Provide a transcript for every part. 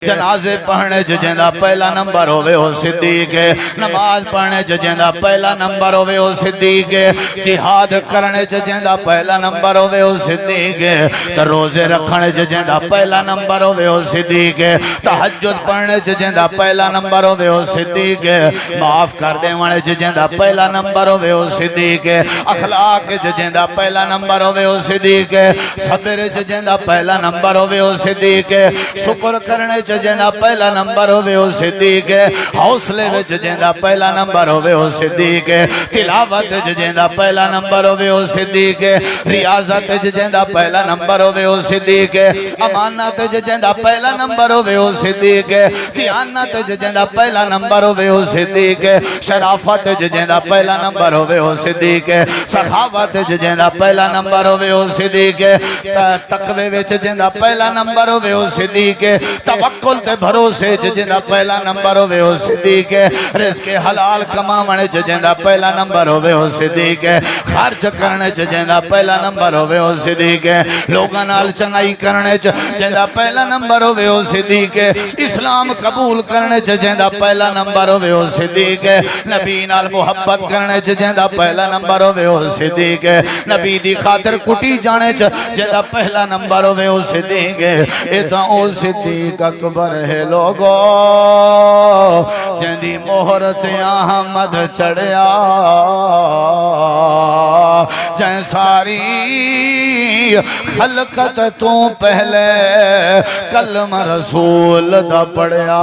جنازے پڑھنے جندا پہلا نمبر ہوئے ہو صدیق ہے، نماز پڑھنے جندا پہلا نمبر ہوئے ہو صدیق ہے، جہاد کرنے جندا پہلا نمبر ہوئے ہو صدیق ہے، تو روزے رکھنے جندا پہلا نمبر ہوئے ہو صدیق ہے، تہجد پڑھنے جندا پہلا نمبر ہوئے ہو صدیق ہے، معاف کر دے وانے جندا پہلا نمبر ہوئے ہو صدیق ہے، اخلاق جندا پہلا نمبر ہوئے ہو صدیق ہے، صبر جندا پہلا نمبر ہوئے ہو صدیق ہے، شکر کرنے جندا پہلا نمبر ہوئے ہو صدیق ہے، حوصلے وچ جندا پہلا نمبر ہوئے ہو صدیق ہے، تلاوت جندا پہلا نمبر ہوئے ہو صدیق ہے، ریاضت جندا پہلا نمبر ہوئے ہو صدیق ہے، امانت جندا پہلا نمبر ہوئے ہو صدیق ہے، دیانت جندا پہلا نمبر ہوئے ہو صدیق ہے، شرافت جندا پہلا نمبر ہوئے ہو صدیق ہے، سخاوت جندا پہلا نمبر ہوئے ہو صدیق ہے، تقوی وچ جندا پہلا نمبر ہوئے ہو صدیق ہے، توکل تے بھروسے جندا پہلا نمبر ہوئے ہو صدیق ہے، رزق حلال کماونے جندا پہلا نمبر ہوئے ہو صدیق ہے، خرچ کرنے جندا پہلا نمبر ہوئے ہو صدیق ہے، لوگاں نال چنگائی کرنے جندا پہلا نمبر ہوئے ہو صدیق ہے، اسلام قبول کرنے جندا پہلا نمبر ہوئے ہو صدیق ہے، نبی نال محبت کرنے جندا پہلا نمبر ہوئے ہو صدیق ہے، نبی دی خاطر کٹی جانے جندا پہلا نمبر ہوئے ہو صدیق ہے، ایتا او صدیق اکبر ہے لوگو جندی مہرت احمد چڑھیا جائیں ساری خلقت تو پہلے کلمہ رسول دا پڑھیا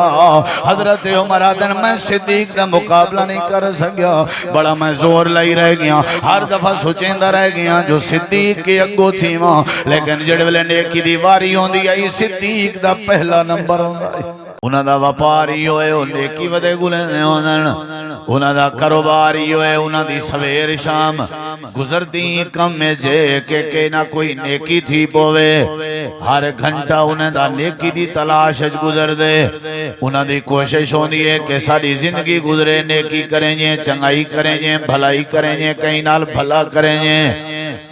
حضرت عمر آدن میں صدیق دا مقابلہ نہیں کر سکیا بڑا میں زور لائی رہ گیا ہر دفعہ سوچیندہ رہ گیا جو صدیق کی اگو تھی ماں لیکن جڑولے نیکی دیواری ہوں دی آئی صدیق دا پہلا نمبر ہوں دا انہاں دا وپاری ہوئے وہ نیکی ودے گلے انہاں دا کاروباری ہوئے انہاں دی سویر شام گزرتی کم میں جے کہ نہ کوئی نیکی تھی پوے ہر گھنٹہ انہاں دا نیکی دی تلاش گزر دے انہاں دی کوشش ہوں دی ہے کہ ساری زندگی گزرے نیکی کریں جے چنگائی کریں جے بھلائی کریں جے کہیں نال بھلا کریں جے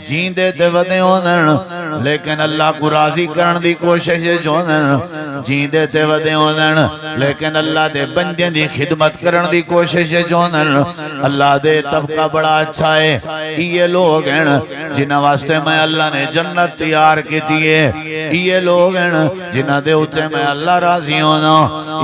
جیندے تے ودے ہوندن لیکن اللہ کو راضی کرن دی کوشش ہوندن جیندے تے ودے ہوندن لیکن اللہ دے بندیاں دی خدمت کرن دی کوشش ہوندن اللہ دے طبقہ بڑا اچھا ہے یہ لوگ ہیں جنہاں واسطے میں اللہ نے جنت تیار کیتی ہے یہ لوگ ہیں جنہاں دے اوتے میں اللہ راضی ہونا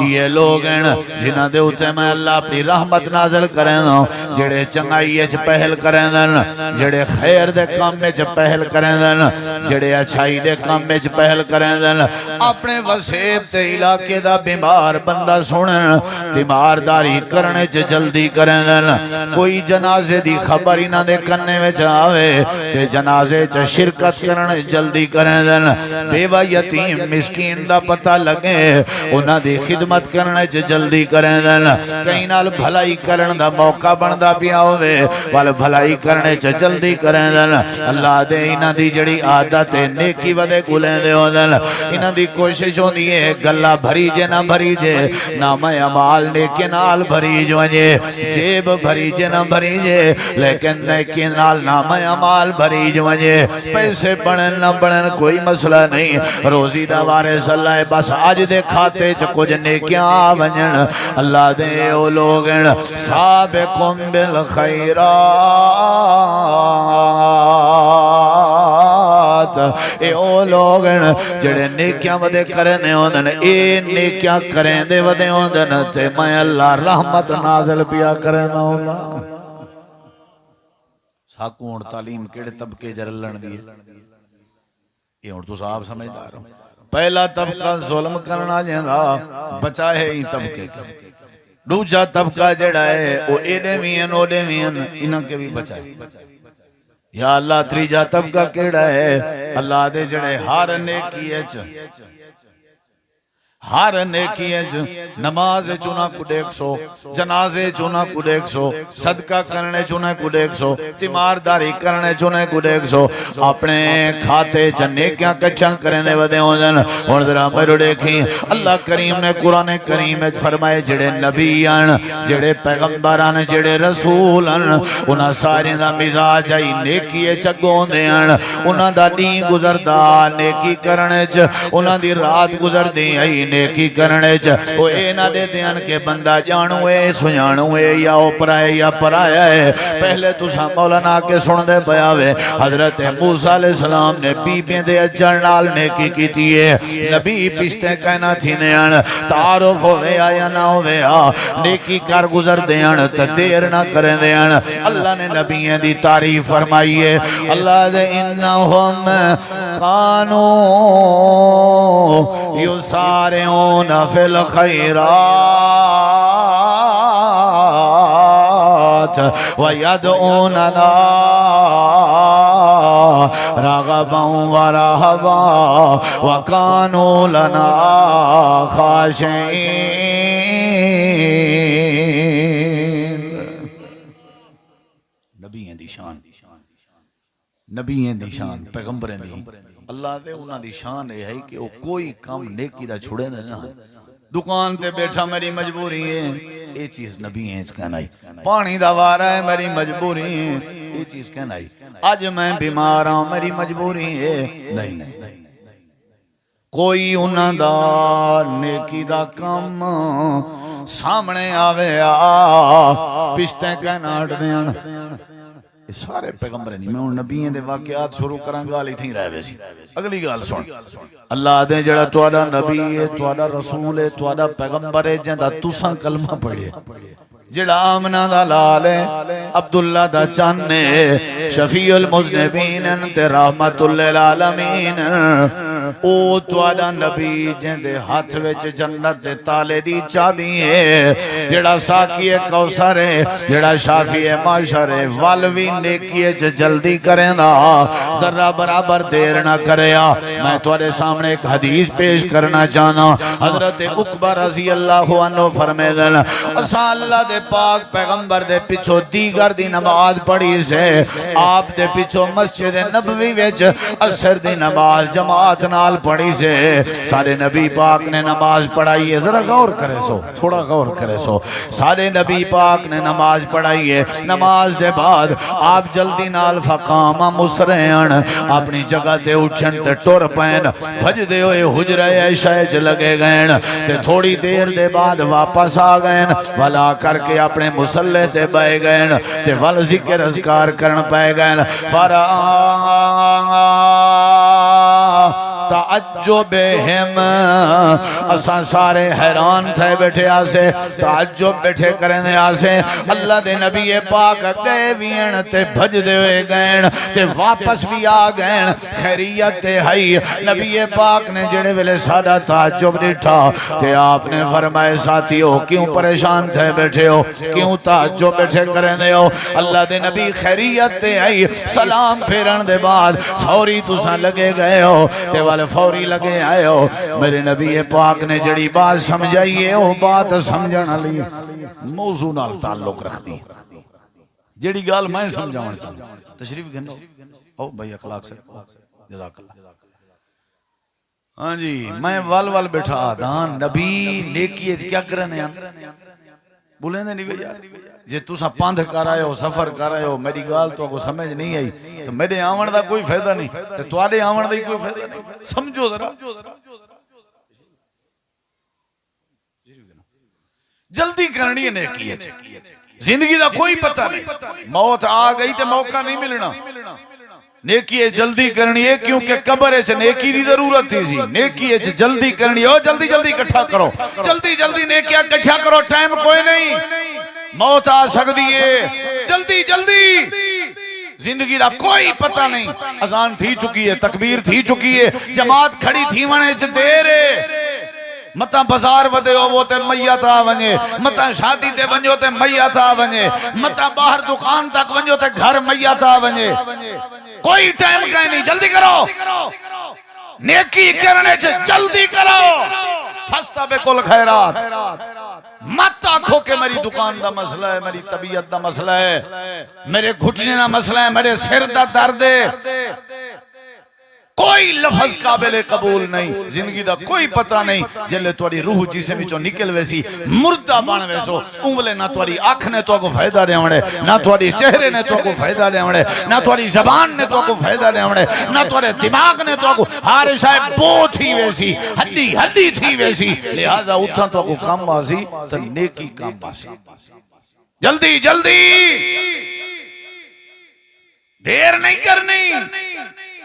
یہ لوگ ہیں جنہاں دے اوتے میں اللہ اپنی رحمت نازل کرنا جڑے چنگائی وچ پہل کرن جڑے خیر دے کام وچ پہل کرن جڑے اچھائی دے کام وچ پہل کرن اپنے وسیب تے علاقے دا بیمار بندہ سنن تیمارداری کرنے چ جلدی کرن کوئی جنازے دی خبر انہاں دے کنے وچ آوے تے جنازے چ شرکت کرنے جلدی کرن بیوہ یتیم مسکین دا پتہ لگے انہاں دی خدمت کرنے چ جلدی کرن کہیں نال بھلائی کرن دا موقع بندا پیا ہوے وال بھلائی کرنے چ جلدی کرن اللہ دے انہاں دی جڑی عادت ہے نیکی ودے گلیں دے ہوندن انہاں دی کوشش ہوندی ہے گلہ بھری جے نہ بھری جے نام عمال نیکی نال بھری جو جے جیب بھری جے نہ بھری جے لیکن نیکی نال نام عمال بھری جو جے پیسے بڑھن نہ بڑھن کوئی مسئلہ نہیں روزی دا وارث اللہ ہے بس آج دے کھاتے چ کچھ نیکیاں ونجن اللہ دے او لوگن سابقم بالخیرات اے او لوگ جڑے نیکیاں ودے کرنے ہوندن اے نیکیاں کریں دے ودے ہوندن تے میں اللہ رحمت نازل پیا کرنا ہوندہ ساکون تعلیم کیڑے طبقے جرلن دیئے یہ اور تو صاحب سمجھدار ہوں پہلا طبقہ ظلم کرنا جہاں بچا ہے ہی طبقے دوجا طبقہ جڑا ہے وہ ایڈے وین اوڈے وین انہاں کے بھی بچا ہے یا اللہ تریجا طبقہ کیڑا ہے اللہ دے جڑے ہر نیکی اچ ہر نیکی اچ نماز چونا کو 150 جنازے چونا کو 150 صدقہ کرنے چونا کو 150 تیمارداری کرنے چونا کو 150 اپنے کھاتے نیکیاں کچھاں کرنے ودے ہوندن اور ذرا میرے دیکھیں اللہ کریم نے قرآن کریم فرمائے جڑے نبیان جڑے پیغمبران جڑے رسولان انہاں سارے دا مزاج آئی نیکی چگوں دیان انہاں دا دین گزردا نیکی کرنے چ انہاں دی رات گزر دی آئی نیکی کرنے چ او اے نہ دے دیان کہ بندہ جانو اے سجانو اے یا اوپر ہے یا پرایا ہے پہلے تسا مولانا کے سن دے پیاوے حضرت موسیٰ علیہ السلام نے بیبیں دے اجڑ نال نیکی کی تیئے نبی پشتے کہنا تھی نیان تعارف ہوئے یا نہ ہوئے نیکی کر گزر دیان تا دیر نہ کریں دیان اللہ نے نبییں دی تعریف فرمائیے اللہ دے انہم قانو یسارعون فی الخیرات ویدعوننا رغبا ورہبا وکانوا لنا خاشعین نبییں دی شان نبییں دی شان پیغمبریں دی اللہ دے انہاں دی شان ہے کہ وہ کوئی کام نیکی دا چھوڑے نہ دکان تے بیٹھا میری مجبوری ہے یہ چیز نبی ہیں اس کہنا ہی پانی دا وارا ہے میری مجبوری ہے یہ چیز کہنا ہی آج میں بیمار ہوں میری مجبوری ہے نہیں کوئی انہاں دا نیکی دا کام سامنے آوے پشتے کہنا ہٹ دیاں سارے پیغمبر نہیں میں ان نبییں دے واقعات شروع کریں گالی تھی رہے ویسی اگلی گال سن اللہ دے جڑا توڑا نبی ہے توڑا رسول ہے توڑا پیغمبر ہے جندہ تُساں کلمہ پڑھے جڑا آمنہ دا لال ہے عبداللہ دا چانے شفیع المذنبین انت رحمت للعالمین او توڑا نبی جندے ہاتھ وچ جنت دے تالے دی چابی ہے جڑا ساکی کوثر ہے جڑا شافی معاشر ہے والوی نیکی جلدی کریں نا ذرہ برابر دیر نہ کریا میں تمہارے سامنے ایک حدیث پیش کرنا چاہنا حضرت عقبہ رضی اللہ عنہ فرمیدن اسا اللہ دے پاک پیغمبر دے پچھو دیگر دی نماز پڑھی سے آپ دے پچھو مسجد نبوی وچ عصر دی نماز جماعت نال پڑھی سے سارے نبی پاک نے نماز پڑھائی ہے ذرا غور کرے سو تھوڑا غور کرے سو سارے نبی پاک نے نماز پڑھائی ہے نماز دے بعد آپ جلدی نال فقام مسرعن اپنی جگہ تے اٹھن تے ٹور پین بھج دے ہوئے حجرہ عائشہ لگے گئن تے تھوڑی دیر دے بعد واپس آ گئن والا کر کے اپنے مسلح تے بائے گئن تے وال ذکر اذکار کرن پائے گئن تعجبہم اساں سارے حیران تھے بیٹھے آسے تعجب بیٹھے کرنے آسے اللہ دے نبی پاک گئے وین تے بھج دے ہوئے گئن تے واپس بھی آ گئن خیریت تے ہائی نبی پاک نے جڑے ویلے سادہ تعجب ڈٹھا تے آپ نے فرمائے ساتھیو کیوں پریشان تھے بیٹھے ہو کیوں تعجب بیٹھے کرنے ہو اللہ دے نبی خیریت تے ہائی سلام پھیرن دے بعد فوری تساں لگے گئے ہو تے والے فوری لگے آئے ہو میرے نبی پاک نے جڑی بات سمجھائیے وہ بات سمجھنا لی موضوع نال تعلق رکھ دی جڑی گال میں سمجھاؤں چاہوں تشریف گھنو او بھائی اخلاق سے جزاک اللہ ہاں جی میں وال بیٹھا آدھان نبی نیکی کیا کرنے ہیں بولیں دے نہیں بھیا جے تُسا پاندھ کر آئے ہو سفر کر آئے ہو میری گال تو کو سمجھ نہیں آئی تو میرے آمن دا کوئی فائدہ نہیں تو تواڈے آمن دا کوئی فائدہ نہیں سمجھو ذرا جلدی کرنی ہے نیکی ہے زندگی دا کوئی پتہ نہیں موت آ گئی تے موقع نہیں ملنا نیکی ہے جلدی کرنی ہے کیونکہ قبر ہے نیکی دی ضرورت تھی سی نیکی ہے جلدی کرنی ہے جلدی جلدی اکٹھا کرو جلدی جلدی نیکیاں اکٹھا کرو ٹائم کوئی نہیں موت آ سکتی ہے جلدی جلدی زندگی دا کوئی پتہ نہیں اذان تھی چکی ہے تکبیر تھی چکی ہے جماعت کھڑی تھی ونے چ دیر ہے متا بازار ودے ہو وہ تے میت آ ونجے متا شادی تے ونجو تے میت آ ونجے متا باہر دکان تک ونجو تے گھر میت آ ونجے کوئی ٹائم کہیں نہیں جلدی کرو نیکی کرنے سے جلدی کرو فاستبقوا الخیرات مت آکھو کہ میری دکان دا مسئلہ ہے میری طبیعت دا مسئلہ ہے میرے گھٹنے دا مسئلہ ہے میرے سر دا درد ہے کوئی لفظ قابل قبول نہیں، زندگی دا کوئی پتہ نہیں، جلے توڑی روح جسے میں چو نکل ویسی مردہ بان ویسو، انگلے نہ توڑی آنکھ نے تو کو فائدہ لے ہونے، نہ توڑی چہرے نے تو کو فائدہ لے ہونے، نہ توڑی زبان نے تو کو فائدہ لے ہونے، نہ توڑے دماغ نے تو کو، ہر شاید بو تھی ویسی، ہڈی تھی ویسی، لہذا اتھا تو کو کام بازی تو نیکی کام بازی۔ جلدی دیر نہیں کرنی،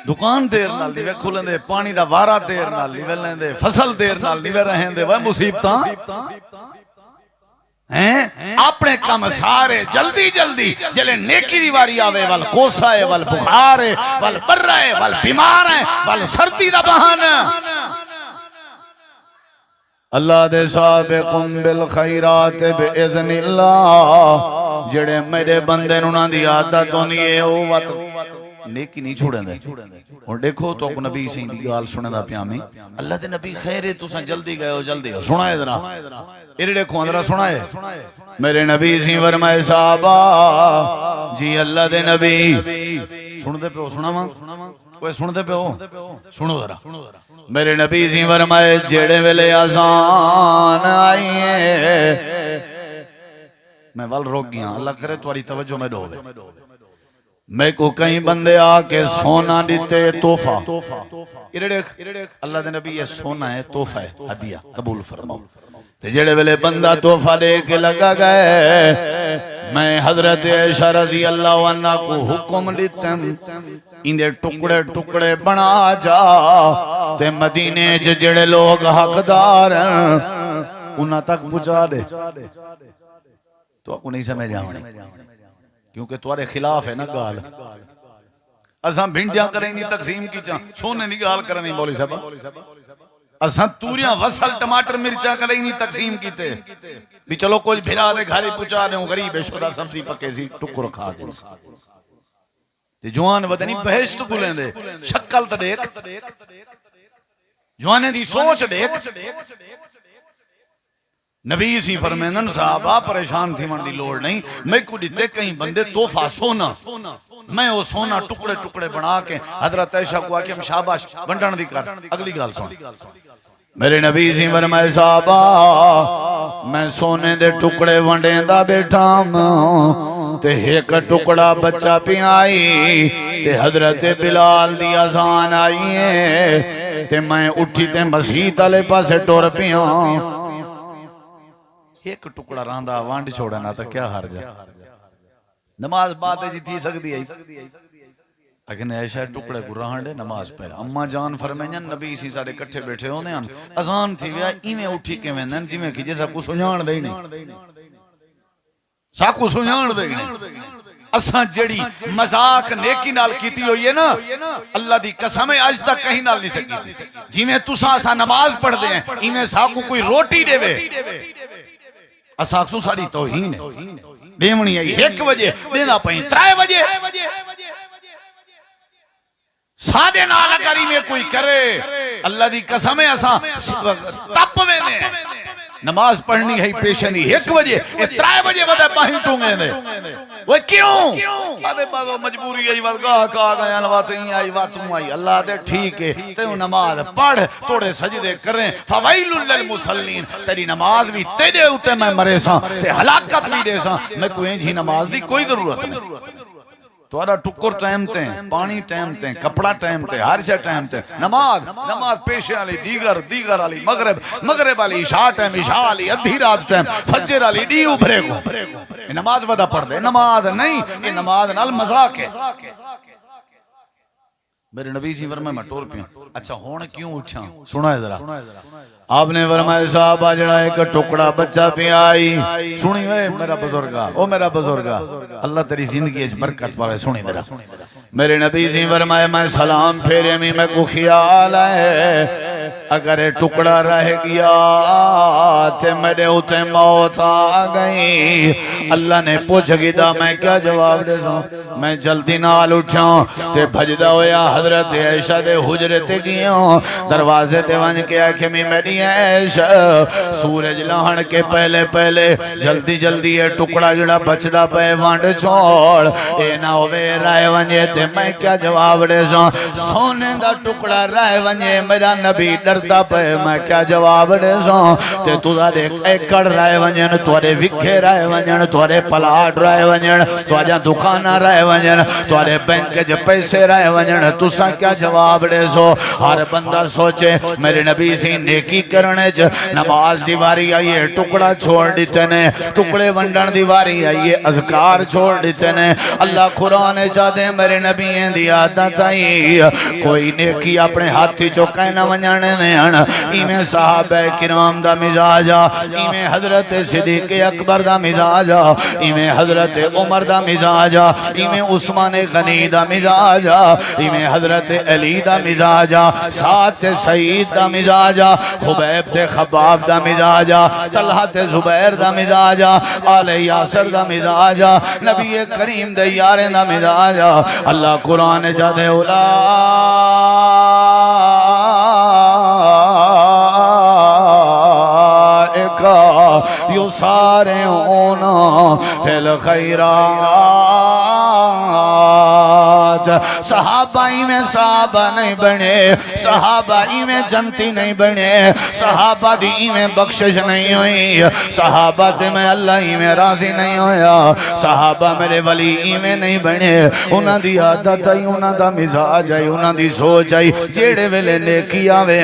دکان دیر نال دیوے کھولن دے، پانی دا وارا دیر نال دیوے لین دے، فصل دیر نال دیوے رہن دے، وہ مصیبتاں اپنے کام سارے جلدی جلے نیکی دیواری آوے وال کوسا ہے وال بخار ہے وال برہ ہے وال بیمار ہے وال سردی دا بہانا۔ اللہ دے سابقم بالخیرات بإذن اللہ، جڑے میرے بندے نونا دی عادت ہونی ہے او وقت نیکی نہیں چھوڑیں دے۔ اور دیکھو تو اپنے نبی سے دی گال سنے دا پیامی، اللہ دے نبی خیرے تو سن جلدی گئے ہو، جلدی ہو سنائے ذرا، ایرے دیکھو اندرہ سنائے میرے نبی سے فرمائے صحابہ جی اللہ دے نبی سن دے پہ ہو، سنا ماں کوئی سن دے پہ ہو، سنو ذرا میرے نبی سے فرمائے جیڑے ویلے آزان آئیے، میں وال روک گیا، اللہ کرے تواری توجہ میں ڈھوے، میں کو کہیں بندے آکے سونا دیتے توفہ، اللہ دے نبی یہ سونا ہے توفہ ہے ہدیہ قبول فرماؤ، تے جڑے ویلے بندہ توفہ دے کے لگا گئے، میں حضرت عائشہ رضی اللہ عنہ کو حکم دیتم اندے ٹکڑے بنا جا تے مدینے جڑے لوگ حقدار انہاں تک پہنچا دے، تو آپ کو نہیں سمجھ آنے کیونکہ تمہارے خلاف ہے نا گال، اساں بھنڈیاں کریں نہیں تقسیم کی چاں، سونے نہیں گال کریں نہیں مولی صاحبہ، اساں توریاں وصل ٹماٹر مرچا کریں نہیں تقسیم کی تے بھی چلو کوئی بھیرا دے گھاری پچا دے ہوں غریب ہے شدہ سبزی پکے سی ٹکر کھا گئے تے جوان ودنی بہشت گلیں دے شکل تا دیکھ جوانے دی سوچ دیکھ، نبی سی فرمیندن صحابہ پریشان تھی من دی لوڑ نہیں، میں کو دیتے کہیں بندے توفہ سونا، میں وہ سونا ٹکڑے بنا کے حضرت عائشہ کو آکے ہم شاباش ونڈن دی کر، اگلی گال سن میرے نبی سی فرمائے صحابہ میں سونے دے ٹکڑے ونڈیں دا بیٹھا ہوں تے ایک ٹکڑا بچہ پی آئی تے حضرت بلال دی اذان آئی ہے تے میں اٹھی تے مسجد والے پاسے ٹر پیا، ایک ٹکڑا راندہ وانڈ چھوڑنا تا کیا ہر جا، نماز باتیں جی تھی سکتی ہے لیکن عائشہ ٹکڑے کو رہنڈے نماز پہلے، اماں جان فرمائیں نبی اسی ساڑے کٹھے بیٹھے ہونے ہیں اذان تھی ویا ایمیں اٹھی کے ویندن جی میں کیجئے سا کو سنجان دے نہیں، سا کو سنجان دے نہیں، اساں جڑی مذاق نیکی نال کیتی ہوئی ہے نا اللہ دی قسم ہے آج تک کہیں نال نہیں سکی تھی، جی میں تسا اساں نماز پڑھ دے ہیں ایمیں سا کو کوئی روٹی دے وے، اساں سو ساڑی توہین ہے، دیمنی آئی 1 بجے دینا پہیں 3 بجے سادے نال کری میں کوئی کرے اللہ دی قسم ہے اساں تپ میں دے نماز پڑھنی ہے پیشنی 1 بجے 3 بجے بدے پاہیں ٹونگے دے، وہ کیوں آدھے بازو مجبوری آئی وات گاہ کا آگا نواتیں آئی واتوں آئی، اللہ دے ٹھیک ہے تے نماز پڑھ توڑے سجدے کریں فویل للمصلین، تیری نماز بھی تیرے ہوتے میں مرے ساں تے ہلاکت بھی دے ساں، میں کوئی جھی نماز دی کوئی ضرورت نہیں، توارا ٹکر ٹائم تے پانی ٹائم تے کپڑا ٹائم تے ہر شے ٹائم تے، نماز پیشے والی دیگر والی مغرب والی عشاء ٹائم عشاء والی ادھی رات ٹائم فجر والی ڈی ابھرے کو نماز ودا پڑھ دے، نماز نہیں یہ نماز نال مذاق ہے، میرے نبی سی فرمائے میں ٹور پیا، اچھا ہون کیوں اٹھا سنا ہے ذرا، آپ نے فرمایا صحابہ جڑا ایک ٹکڑا بچہ پہ آئی، سنی ہوئے میرا بزرگا او میرا بزرگا اللہ تیری زندگی اچھ برکت پارے، سنی ذرا میرے نبی سی فرمایا میں سلام پھیرے میں کو خیال ہے اگر ٹکڑا رہ گیا تے میرے اتے موت آ گئی. اللہ نے پوچھ گیا میں کیا جواب دے سوں. میں جلدی نال اٹھاں تے بھجدا ہویا حضرت عائشہ دے حجرے تے گیاں. دروازے تے ونج کے آکھے میری عائشہ سورج لہن کے پہلے پہلے جلدی جلدی یہ ٹکڑا جڑا بچدا پے وانڈ چھوڑ اے نہ ہوے رائے ونجے تے میں کیا جواب دے سوں. سونے دا ٹکڑا رائے ونجے میرا نبی ڈردا پے میں کیا جواب دے سوں. تے تواڈے ایکڑ رائے ونجن تواڈے وکھے رائے ونجن تواڈے پلاٹ رائے ونجن تواڈا دکاناں رائے ونجن تواڈے بینک وچ پیسے رائے ونجن تساں کیا جواب دے سو. ہر بندہ سوچے میرے نبی سی نیکی کرنے چ نماز دی واری آئیے ٹکڑا چھوڑ دیتے نے ٹکڑے ونڈن دی واری آئیے اذکار چھوڑ دیتے نے. اللہ قرآن چاہتے میرے نبی دی عادت آئی کوئی نیکی اپنے ہاتھی چوکے نہ ونجانے نے ایویں صحابہ کرام دا مزاجا ایویں حضرت صدیق اکبر دا مزاجا ایویں حضرت عمر دا مزاجا ایویں عثمان غنی دا مزاجا ایویں حضرت علی دا مزاجا سعد سعید دا مزاجا خبیب تے خباب دا مزاجا طلحہ تے زبیر دا مزاجا آل یاسر دا مزاجا نبی کریم دے یاریں دا مزاجا. اللہ قرآن جادے یسارعون فی الخیرات. صحابہ میں صحابہ نہیں بنے صحابہ میں جنتی نہیں بنے صحابہ دی میں بخشش نہیں ہوئی صحابہ تے میں اللہ میں راضی نہیں ہویا صحابہ میرے ولی میں نہیں بنے. انہاں دی عادت آئی انہاں دا مزاج آئی انہاں دی سوچ آئی جیڑے ویلے نیکی آوے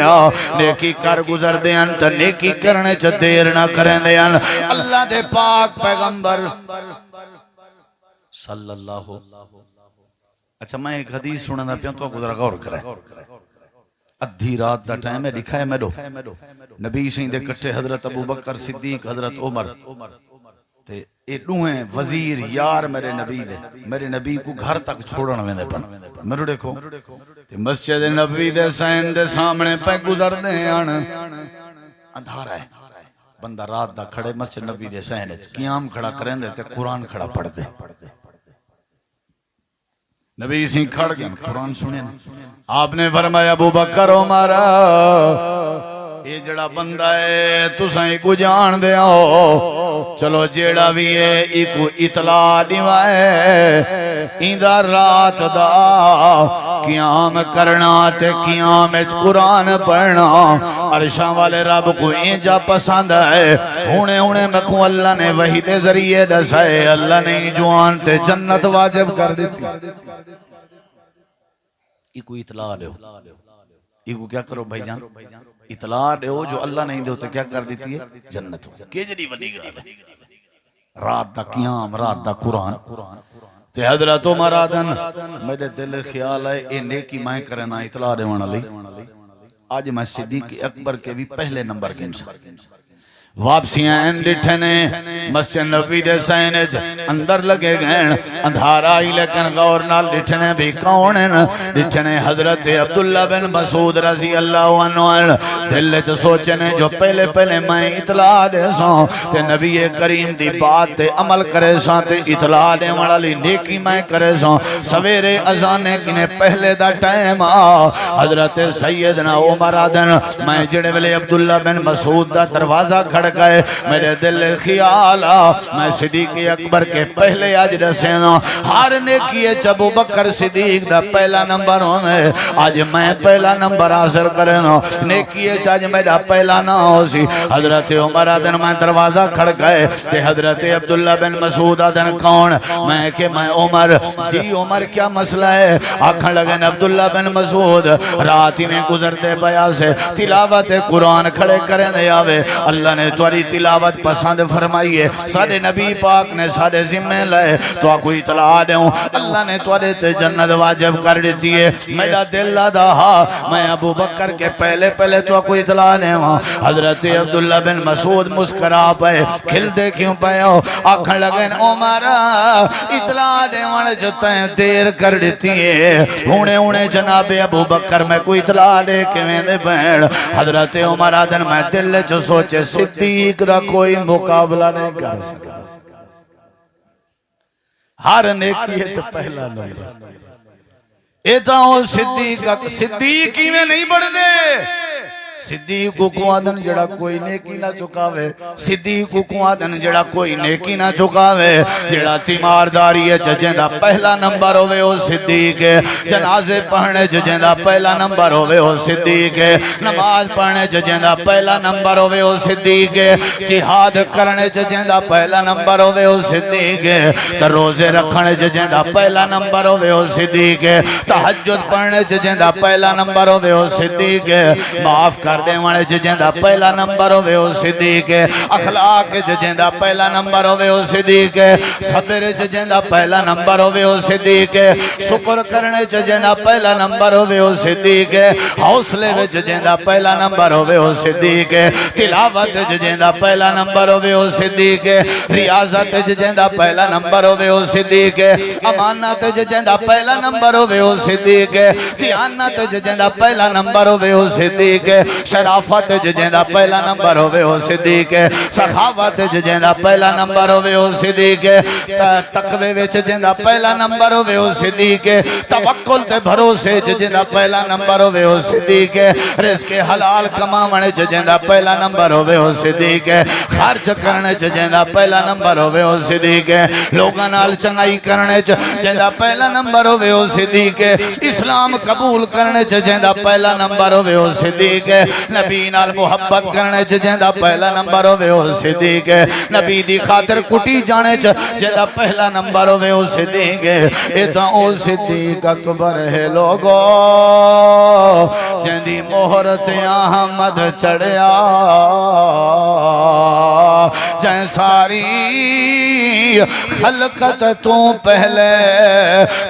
نیکی کر گزر دیاں تا نیکی کرنے چا دیر نہ کریں دیاں. اللہ دے پاک پیغمبر صلی اللہ. اچھا میں ایک حدیث سننا دا پیان تو گزر غور کرے. ادھی رات دا ٹائم ہے دکھائے میڈو نبی سین دے کٹھے حضرت ابو بکر صدیق حضرت عمر تے اے دوہیں وزیر یار میرے نبی کو گھر تک چھوڑن ویندے پن. میرے دیکھو تے مسجد نبوی دے سین دے سامنے پہ گزر دے اندھارا ہے بندہ رات دا کھڑے مسجد نبی دے سین قیام کھڑا کریں دے تے قرآن کھڑا پڑھ دے. نبی سی کھڑ گئے قرآن سنیں آپ نے فرمایا ابو بکر عمر یہ جڑا بندہ ہے تساں کو جان دے آؤ چلو جیڑا بھی ہے ایکو اطلاع دیوائے ایندہ رات دا قیام کرنا تے قیام اچ قرآن پڑھنا عرشاں والے رب کو اینجا پسند ہے. ہونے میں کو اللہ نے وحی دے ذریعے دسائے اللہ نے جوان تے جنت واجب کر دیتی. ایکو اطلاع دے ہو ایکو کیا کرو بھائی جان اطلاع دے ہو جو اللہ نہیں دے ہوتے کیا کر دیتی ہے جنت ہو. کہ جڑی وڈی گل ہے رات دا قیام رات دا قرآن تے حضرت عمر آدن میرے دل خیال ہے اے نیکی میں کرنا اطلاع دے وانا لئی. آج میں صدیق اکبر کے بھی پہلے نمبر کے انسان واپسیاں ڈٹھنے مسجد نبی دے سینج اندر لگے گئے اندھارا ہی لیکن غور نال ڈٹھنے بھی کون ڈٹھنے حضرت عبداللہ بن مسعود رضی اللہ عنہ دل چ سوچنے جو پہلے میں اطلاع دے سوں تے نبی کریم دی بات تے عمل کرے ساں تے اطلاع دے والی نیکی میں کرے سوں. سویرے اذانے کنے پہلے دا ٹائم حضرت سیدنا عمر آدن میں جڑے ویلے عبداللہ بن مسعود دا دروازہ کھڑ گئے میرے دل خیال میں صدیق اکبر کے پہلے آج رسینا ہر نیکی ابو بکر صدیق دا پہلا نمبر ہونے آج میں پہلا نمبر حاصل کرنا نیکی آج میرا پہلا نہ ہو سی. حضرت عمر آدن میں دروازہ کھڑ گئے تے حضرت عبداللہ بن مسعود آدن کون میں کہ میں عمر جی عمر کیا مسئلہ ہے آکھن لگن عبداللہ بن مسعود راتی میں گزرتے بیا سے تلاوت قرآن کھڑے کریں دے آوے اللہ نے تواری تلاوت پسند فرمائیے سارے نبی پاک نے سارے ذمہ لائے تو کوئی اطلاع دیوں اللہ نے توڑے تے جنت واجب کر دیتی ہے میرا دل لدا میں ابو بکر کے پہلے تو کوئی اطلاع دیوں حضرت عبداللہ بن مسعود مسکرا پے کھل دے کیوں پے ہو آکھن لگن عمرہ اطلاع دیوان جتیں دیر کر دیتی ہے ہونے جناب ابو بکر میں کوئی اطلاع دے کے میں دے پہن حضرت عمر آدن میں دل جو سوچے صدیق دا کوئی مقابلہ نہیں کر سکا ہر نیکی ہے جو پہلا نمبر ایتا ہو صدیق ہی میں نہیں بڑھ دے صدیق کو آدن جڑا کوئی نیکی نہ چکاوے صدیق کو آدن جڑا کوئی نیکی نہ چکاوے جڑا تیمارداری ہے ججندہ پہلا نمبر ہوئے ہو صدیق ہے جنازے پڑھنے ججندہ پہلا نمبر ہوئے ہو صدیق ہے نماز پڑھنے ججندہ پہلا نمبر ہوئے ہو صدیق ہے جہاد کرنے ججندہ پہلا نمبر ہوئے ہو صدیق ہے تو روزے رکھنے ججندہ پہلا نمبر ہوئے ہو صدیق ہے تحجد پڑھنے ججندہ پہلا نمبر ہوئے ہو صدیق ہے معاف کر دے وانے ججندہ پہلا نمبر ہوئے ہو صدیق ہے اخلاق ججندہ پہلا نمبر ہوئے ہو صدیق ہے صبر ججندہ پہلا نمبر ہوئے ہو صدیق ہے شکر کرنے ججندہ پہلا نمبر ہوئے ہو صدیق ہے حوصلے ججندہ پہلا نمبر ہوئے ہو صدیق ہے تلاوت ججندہ پہلا نمبر ہوئے ہو صدیق ہے ریاضت ججندہ پہلا نمبر ہوئے ہو صدیق ہے امانت ججندہ پہلا نمبر ہوئے ہو صدیق ہے دیانت ججندہ پہلا نمبر ہوئے ہو صدیق ہے شرافت ججندہ پہلا نمبر ہوئے ہو صدیق ہے سخاوت ججندہ پہلا نمبر ہوئے ہو صدیق ہے تقوی ججندہ پہلا نمبر ہوئے ہو صدیق ہے توکل تے بھروسے ججندہ پہلا نمبر ہوئے ہو صدیق ہے رزق حلال کماونے ججندہ پہلا نمبر ہوئے ہو صدیق ہے خرچ کرنے ججندہ پہلا نمبر ہوئے ہو صدیق ہے لوگاں نال چنگائی کرنے ججندہ پہلا نمبر ہوئے ہو صدیق ہے اسلام قبول کرنے ججندہ پہلا نمبر ہوئے ہو صدیق ہے نبی نال محبت کرنے ججندہ پہلا نمبر ہوئے ہو صدیق ہے نبی دی خاطر کٹی جانے ججندہ پہلا نمبر ہوئے ہو صدیق ہے ایتا او صدیق اکبر ہے لوگو جندی مہرت احمد چڑھیا جائیں ساری خلقت تو پہلے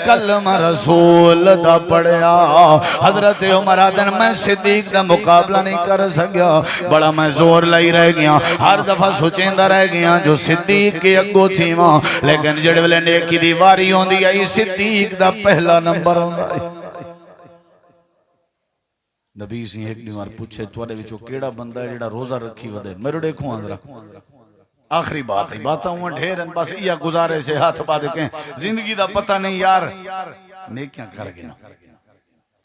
کلمہ رسول دا پڑھیا حضرت عمر آدن میں صدیق دا مقابلہ نہیں کر سکیا بڑا میں زور لائی رہ گیا ہر دفعہ سوچیندہ رہ گیا جو صدیق کے اگو تھی ماں لیکن جڑے والے نیکی دیواری ہوں دی آئی صدیق دا پہلا نمبر ہوں دی نبی سی ایک دیوار پوچھے توڑے وچو کیڑا بندہ ہے جڑا روزہ رکھی ودے میرے دیکھوں آندرہ آخری بات ہے باتاں ہوں ڈھیرن بس یہ گزارے سے ہاتھ پا دے کہیں زندگی دا پتہ نہیں یار نیکیاں کر گیا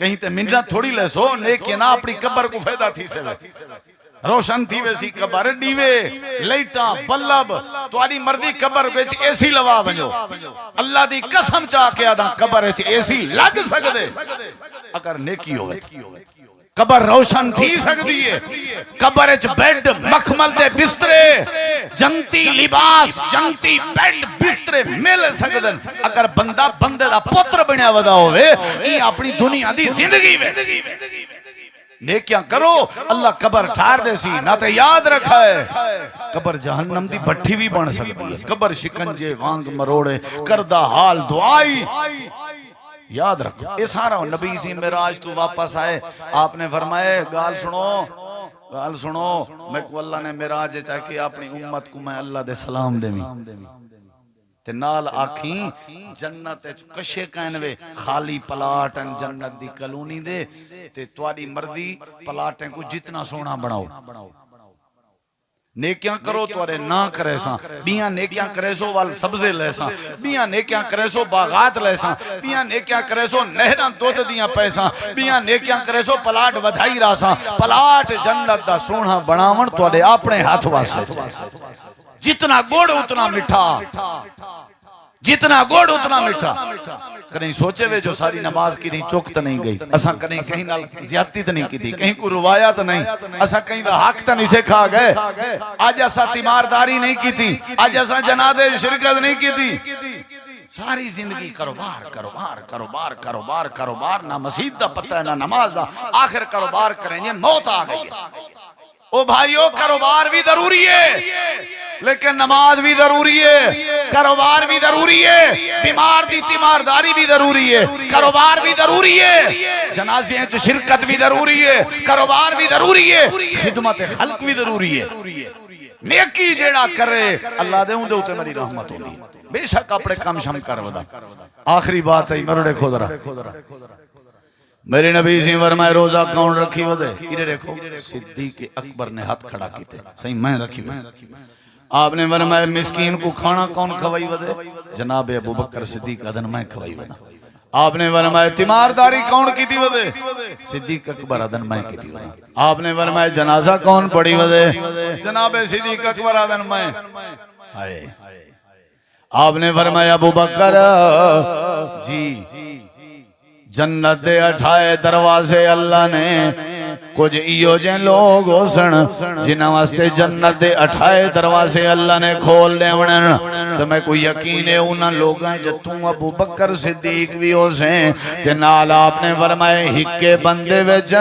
کہیں تے منجا تھوڑی لے سو نیکیاں نا اپنی قبر کو فیدہ تھی سے روشن تھی ویسی قبر ڈیوے لیٹاں بلب تو آدھی مردی قبر بیچ ایسی لوا بنجو اللہ دی قسم چاہ کے آدھا قبر بیچ ایسی لگ سکتے اگر نیکی ہوئے قبر روشن تھی سکتی ہے قبر اچ بیڈ مخمل دے بسترے جنتی لباس جنتی بیڈ بسترے مل سکدن اگر بندہ بندے دا پتر بنیا ودا ہوئے یہ اپنی دنیا دی زندگی میں نیکیاں کرو اللہ قبر ٹھار دے سی نہ تے یاد رکھا ہے قبر جہنم دی بٹھی بھی بن سکتی ہے قبر شکنجے وانگ مروڑے کردہ حال دعائی یاد رکھو یہ سارا نبی سی معراج تو واپس آئے آپ نے فرمائے گال سنو میں کو اللہ نے معراج چاہ کہ اپنی امت کو میں اللہ دے سلام دے تے نال آکھیں جنت کشے کہنوے خالی پلاٹن جنت دی کلونی دے تے تواری مردی پلاٹن کو جتنا سونا بناؤ نیکیاں کرو تو ارے نہ کرے ساں بیاں نیکیاں کرے سو وال سبزے لے ساں بیاں نیکیاں کرے سو باغات لے ساں بیاں نیکیاں کرے سو نہران دودھ دیاں پیساں بیاں نیکیاں کرے سو پلاٹ ودھائی راساں پلاٹ جنت دا سونا بناون تو ارے اپنے ہاتھ واسے جتنا گوڑ اتنا مٹھا جتنا گوڑ اتنا مٹھا کہیں سوچے وے جو ساری نماز کی تھی چوکت نہیں گئی اساں کہیں نال زیادتی تو نہیں کی تھی کہیں کو روایات نہیں اساں کہیں دا حق تا نہیں سے کھا گئے آج اساں تیمارداری نہیں کی تھی آج اساں جنادے شرکت نہیں کی تھی ساری زندگی کاروبار نہ مسجد دا پتہ ہے نہ نماز دا آخر کاروبار کریں یہ موت آ گئی ہے او بھائیو کاروبار بھی ضروری ہے لیکن نماز بھی ضروری ہے، کاروبار بھی ضروری ہے، بیمار دی تیمارداری بھی ضروری ہے، کاروبار بھی ضروری ہے، جنازے چ شرکت بھی ضروری ہے، کاروبار بھی ضروری ہے، خدمت خلق بھی ضروری ہے۔ نیکی جیڑا کرے اللہ دے اون دے اوتے میری رحمت ہوندی ہے، بے شک اپنے کم شم کر ودا۔ آخری بات ہے میرے دیکھو ذرا، میرے نبی سے فرمائے روزہ کون رکھی ودے؟ ادھر دیکھو صدیق اکبر نے ہاتھ کھڑا کیتے، صحیح میں رکھی ودے۔ آپ نے فرمایا مسکین کو کھانا کون کھوائی ودے؟ جناب ابو بکر صدیق ادن میں کھوائی ودا۔ آپ نے فرمایا تیمارداری کون کی تھی ودے؟ صدیق اکبر ادن میں کی تھی ودا۔ آپ نے فرمایا جنازہ کون پڑھی ودے؟ جناب صدیق اکبر ادن میں۔ آپ نے فرمایا ابو بکر جی جنت دے 28 دروازے اللہ نے کچھ ایو جن لوگ ہو سن جنہاں واسطے جنت دے 28 دروازے اللہ نے کھول دے ونن تو میں کوئی یقین ہے انہاں لوگاں جتوں ابو بکر صدیق بھی ہو سیں تے نال آپ نے فرمائے ہکے بندے وچ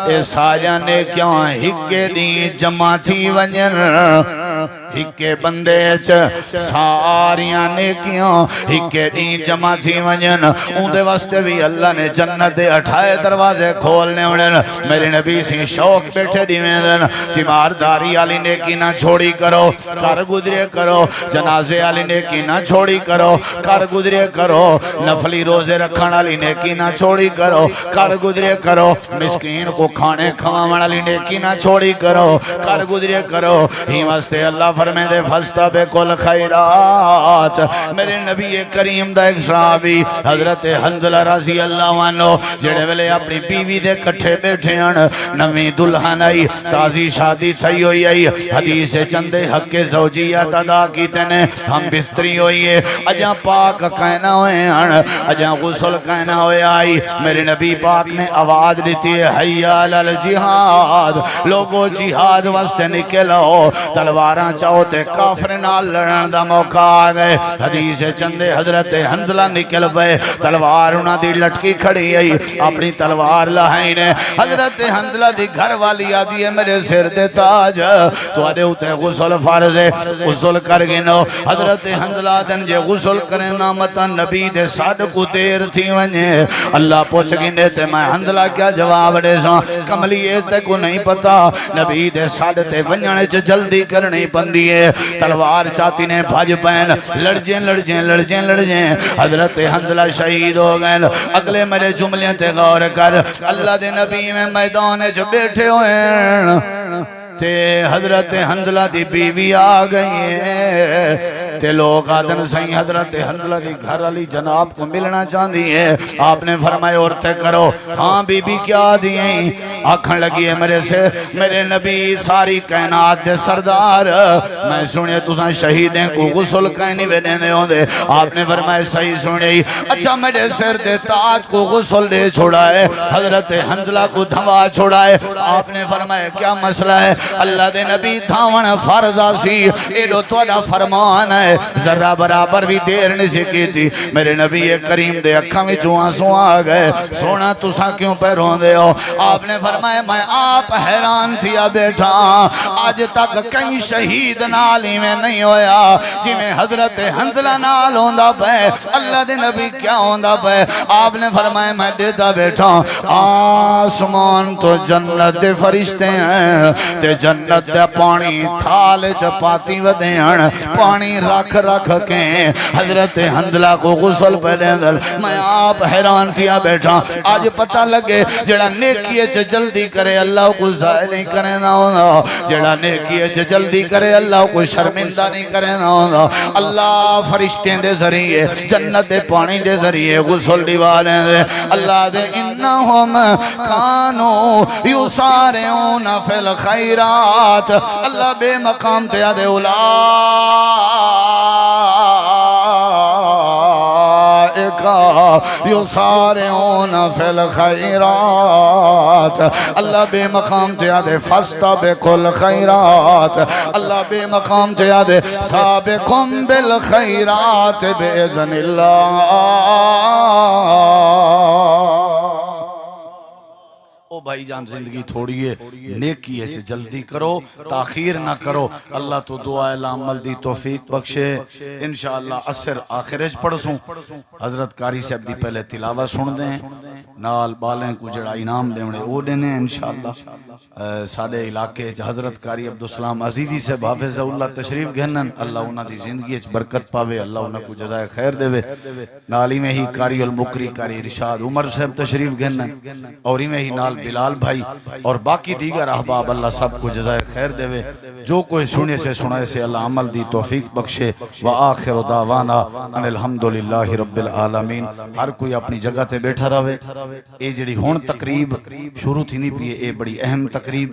اے ساریاں نیکیاں ہکے دی جمع تھی ونجن، ہکے بندے چ ساریاں نیکیاں ہکے دی جمع تھی ونجن، اون دے واسطے بھی اللہ نے جنت دے 28 دروازے کھولنے ونن۔ میرے نبی سی شوق بیٹھے دیویں تیمارداری آلی نیکی نہ چھوڑی کرو، کر گزرے کرو، جنازے آلی نیکی نہ چھوڑی کرو، کر گزرے کرو، نفلی روزے رکھن آلی نیکی نہ چھوڑی کرو، کر گزرے کرو، مسکین کو کھانے کھواون آلی نیکی نہ چھوڑی کرو، کر گزرے کرو۔ ہی واسطے اللہ فرمائے دے فاستبقوا الخیرات۔ میرے نبی کریم دا ایک صحابی حضرت حنظلہ رضی اللہ عنہ جڑے ویلے اپنی بیوی دے کٹھے بیٹھے ہیں، نویں دلہن آئی، تازی شادی تھی ہوئی آئی، حدیث چندے حق زوجیت ادا کیتے نے، ہم بستری ہوئی ہے، اجاں پاک کہنا ہوئے ہیں، اجاں غسل کہنا ہوئے آئی۔ میرے نبی پاک نے آواز دیتی ہے حی علی الجہاد، لوگو جہاد واسطے نکلو، تلواراں چاہو تے کافر نال لڑن دا موقع آ گئے۔ حدیث چندے حضرت حنظلہ نکل پئے، تلوار انہاں دی لٹکی کھڑی آئی، اپنی تلوار لہائی نے۔ حضرت حنظلہ دی گھر والی آدھی ہے میرے سر دے تاج تو آدھے ہوتے غسل فرض ہے، غسل کر گنو۔ حضرت حنظلہ دن جے غسل کریں نامتا نبی دے ساڑھ کو دیر تھی ونجے، اللہ پوچھ گنے تے میں حنظلہ کیا جواب دے ساں؟ کملیے تے کو نہیں پتا، نبی دے ساڑھ تے ونجنے چے جلدی کرنی پندی ہے، تلوار چاہتی نے بھاج پین، لڑجیں لڑجیں لڑجیں لڑجیں، حضرت حنظلہ شہید ہو گئے۔ اگلے میرے جملے تے غور کر، اللہ دے نبی میں میدان چ بیٹھے ہوئے ہیں تے حضرت حنظلہ دی بیوی آ گئی ہے تے لوگ آدن سہیں حضرت حنظلہ دی گھر علی جناب کو ملنا چاندی ہے۔ آپ نے فرمائے عورتیں کرو، ہاں بی بی کیا دیں؟ آکھن لگی ہے میرے سے میرے نبی ساری کائنات دے سردار، میں سنے تساں شہیدیں کو غسل کہنی ویڈے دے ہوں دے۔ آپ نے فرمائے صحیح سنے، اچھا میرے سر دے تاج کو غسل دے چھوڑا ہے، حضرت حنظلہ کو دھوا چھوڑا ہے۔ آپ نے فرمائے کیا مسئلہ ہے؟ اللہ دے نبی دھاون فرض آسی، ایڈو توڑا فرمان ہے، ذرہ برابر بھی دیر نہیں سکی تھی۔ میرے نبی کریم دے اکھاں میں چوہاں سو آ گئے، سونا تساں کیوں پہ رون دے ہو؟ آپ نے فرمایا میں آپ حیران تھیا بیٹھا، آج تک کئی شہید نالی میں نہیں ہویا جی میں حضرت حنظلہ نال ہوندہ پہ، اللہ دے نبی کیا ہوندہ پہ؟ آپ نے فرمایا میں دیتا بیٹھا، آسمان تو جنت دے فرشتے ہیں تے جنت دے پانی تھال چپاتی ودیاں، پانی رکھ رکھ کے حضرت حنظلہ کو غسل پہ دل۔ میں آپ حیران تھیا بیٹھا، آج پتہ لگے جڑا نیکیے چ جلدی کرے اللہ کو ضائع نہیں کرے نہ ہونا، جڑا نیکیے چ جلدی کرے اللہ کو شرمندہ نہیں کرے نہ ہونا۔ اللہ فرشتیں دے ذریعے جنت دے پانی دے ذریعے غسل دیوانے دے، اللہ دے انہم کانو یسارعون فی الخیرات، اللہ بے مقام تے آدھے یسارعون فی الخیرات، اللہ بے مقام تے آدھے فاستبقوا الخیرات، اللہ بے مقام تے آدھے سابقم بالخیرات بإذن اللہ۔ او بھائی جان زندگی تھوڑی ہے نیکی ہے جلدی کرو تاخیر نہ کرو اللہ تو دعا ہے عمل دی توفیق بخشے انشاءاللہ عصر آخرج پڑھسوں حضرت قاری صاحب دی پہلے تلاوت سن دیں نال بالیں کو جڑا انعام دیونے او دینے انشاءاللہ ساڑے علاقے حضرت قاری عبدالسلام عزیزی سے حافظ اللہ تشریف گھنن اللہ انہاں دی زندگی برکت پاوے اللہ انہاں کو جزائے خیر دے نالی میں ہی قاری المقری قاری ارشاد عمر صاحب تشریف گھنن اور ہی میں ہی نال بلال بھائی اور باقی دیگر احباب اللہ سب کو جزائے خیر دے جو کوئی سنے سے سنائے سے اللہ عمل دی توفیق بخشے وآخر دعوانا ان الحمدللہ رب العالمین ہر کوئی اپنی جگہ تے بیٹھا رہے اے جڑی ہون تقریب شروع تھی نہیں پیے اے بڑی اہم تقریب